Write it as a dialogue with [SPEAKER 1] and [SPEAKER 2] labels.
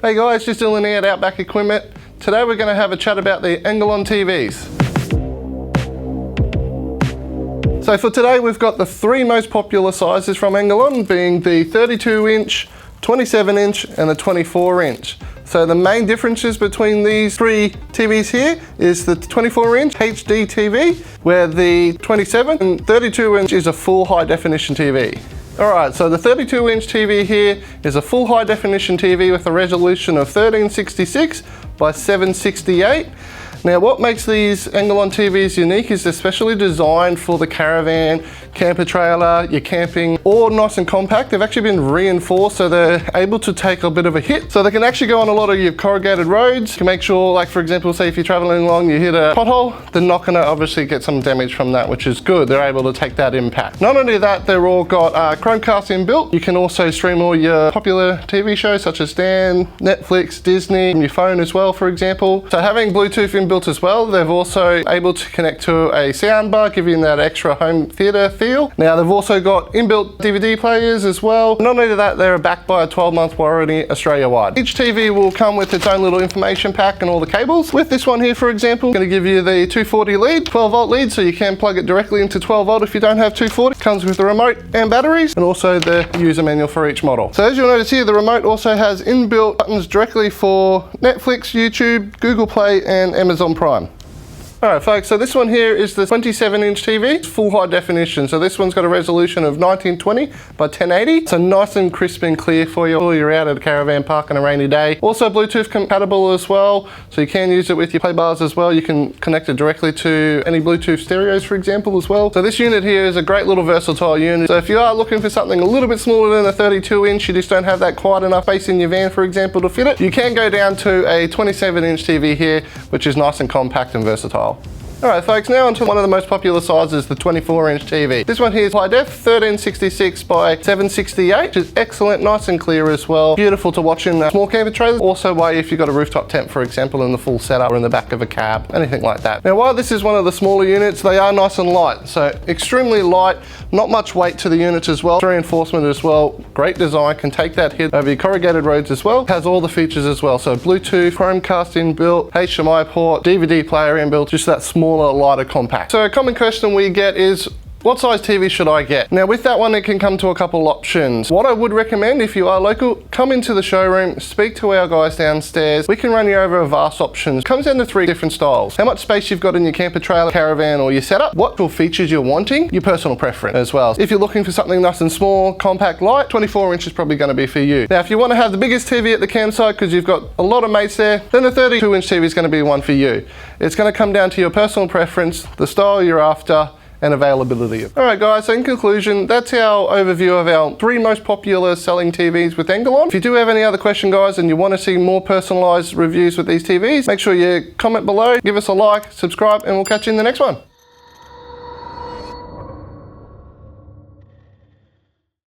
[SPEAKER 1] Hey guys, just Dylan here at Outback Equipment. Today we're going to have a chat about the Englaon TVs. So for today we've got the three most popular sizes from Englaon, being the 32 inch, 27 inch and the 24 inch. So the main differences between these three TVs here is the 24 inch HD TV, where the 27 and 32 inch is a full high definition TV. Alright, so the 32 inch TV here is a full high definition TV with a resolution of 1366 by 768. Now what makes these Englaon TVs unique is they're specially designed for the caravan, camper trailer, your camping, all nice and compact. They've actually been reinforced so they're able to take a bit of a hit. So they can actually go on a lot of your corrugated roads. You can make sure, like for example, say if you're traveling along, you hit a pothole, they're not gonna obviously get some damage from that, which is good. They're able to take that impact. Not only that, they're all got Chromecast inbuilt. You can also stream all your popular TV shows such as Stan, Netflix, Disney, and your phone as well, for example. So having Bluetooth inbuilt as well, they've also able to connect to a sound bar, giving that extra home theater feel. Now they've also got inbuilt DVD players as well. Not only that, they're backed by a 12-month warranty Australia-wide. Each TV will come with its own little information pack and all the cables. With this one here, for example, I'm going to give you the 240 lead, 12 volt lead, so you can plug it directly into 12 volt if you don't have 240. It comes with the remote and batteries, and also the user manual for each model. So as you'll notice here, the remote also has inbuilt buttons directly for Netflix, YouTube, Google Play and Amazon Prime. Alright folks, so this one here is the 27 inch TV. It's full high definition. So this one's got a resolution of 1920 by 1080. So nice and crisp and clear for you while you're out at a caravan park on a rainy day. Also Bluetooth compatible as well. So you can use it with your play bars as well. You can connect it directly to any Bluetooth stereos, for example, as well. So this unit here is a great little versatile unit. So if you are looking for something a little bit smaller than a 32 inch, you just don't have that quite enough space in your van, for example, to fit it, you can go down to a 27 inch TV here, which is nice and compact and versatile. Alright folks, now onto one of the most popular sizes, the 24 inch TV. This one here is high def, 1366 by 768, which is excellent, nice and clear as well. Beautiful to watch in small camper trailers. Also way if you've got a rooftop tent, for example, in the full setup or in the back of a cab, anything like that. Now while this is one of the smaller units, they are nice and light. So extremely light, not much weight to the units as well. Reinforcement as well, great design, can take that hit over your corrugated roads as well. Has all the features as well. So Bluetooth, Chromecast inbuilt, HDMI port, DVD player inbuilt, just that smaller, lighter compact. So a common question we get is, what size TV should I get? Now with that one, it can come to a couple options. What I would recommend if you are local, come into the showroom, speak to our guys downstairs. We can run you over a vast options. Comes down to three different styles. How much space you've got in your camper trailer, caravan or your setup, what features you're wanting, your personal preference as well. If you're looking for something nice and small, compact, light, 24 inch is probably going to be for you. Now if you want to have the biggest TV at the campsite because you've got a lot of mates there, then the 32 inch TV is going to be one for you. It's going to come down to your personal preference, the style you're after, and availability. Alright guys, so in conclusion, that's our overview of our three most popular selling TVs with Englaon. If you do have any other question guys and you want to see more personalized reviews with these TVs, make sure you comment below, give us a like, subscribe, and we'll catch you in the next one.